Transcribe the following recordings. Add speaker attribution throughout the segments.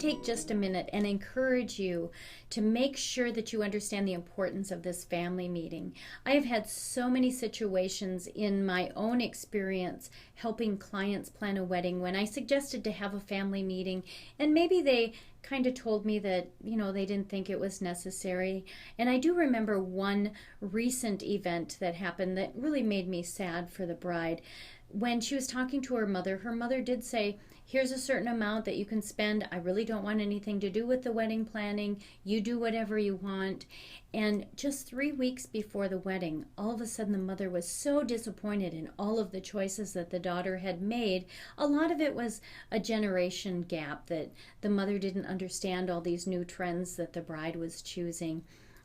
Speaker 1: take just a minute and encourage you to make sure that you understand the importance of this family meeting. I have had so many situations in my own experience helping clients plan a wedding when I suggested to have a family meeting, and maybe they kind of told me that, they didn't think it was necessary. And I do remember one recent event that happened that really made me sad for the bride. When she was talking to her mother did say, here's a certain amount that you can spend. I really don't want anything to do with the wedding planning. You do whatever you want. And just 3 weeks before the wedding, all of a sudden the mother was so disappointed in all of the choices that the daughter had made. A lot of it was a generation gap, that the mother didn't understand all these new trends that the bride was choosing.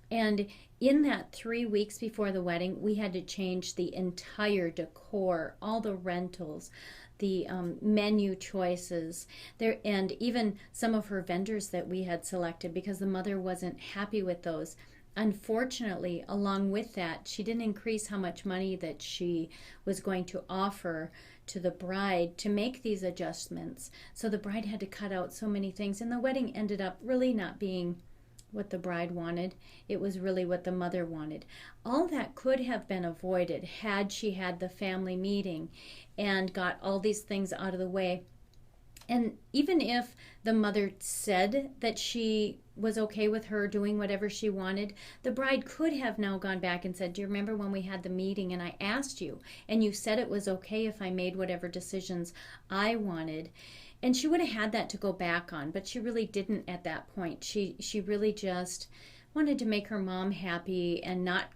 Speaker 1: And in that 3 weeks before the wedding, we had to change the entire decor, all the rentals, the menu choices there, and even some of her vendors that we had selected, because the mother wasn't happy with those. Unfortunately, along with that, she didn't increase how much money that she was going to offer to the bride to make these adjustments. So the bride had to cut out so many things, and the wedding ended up really not being what the bride wanted. It was really what the mother wanted. All that could have been avoided had she had the family meeting and got all these things out of the way. And even if the mother said that she was okay with her doing whatever she wanted, the bride could have now gone back and said, do you remember when we had the meeting and I asked you and you said it was okay if I made whatever decisions I wanted? And she would have had that to go back on, but she really didn't at that point. She really just wanted to make her mom happy and not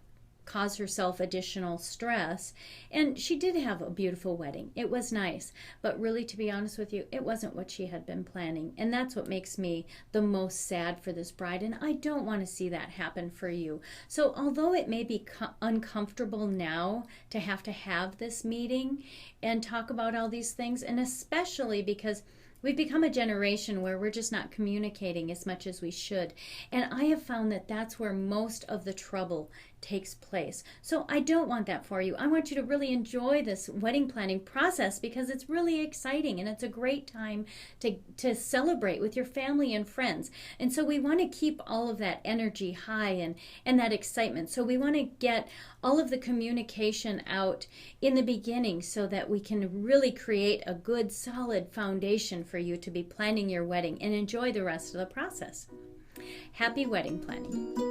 Speaker 1: cause herself additional stress. And she did have a beautiful wedding. It was nice. But really, to be honest with you, it wasn't what she had been planning. And that's what makes me the most sad for this bride. And I don't want to see that happen for you. So although it may be uncomfortable now to have this meeting and talk about all these things, and especially because we've become a generation where we're just not communicating as much as we should. And I have found that that's where most of the trouble takes place. So I don't want that for you. I want you to really enjoy this wedding planning process, because it's really exciting and it's a great time to celebrate with your family and friends. And so we want to keep all of that energy high and that excitement. So we want to get all of the communication out in the beginning so that we can really create a good, solid foundation for you to be planning your wedding and enjoy the rest of the process. Happy wedding planning.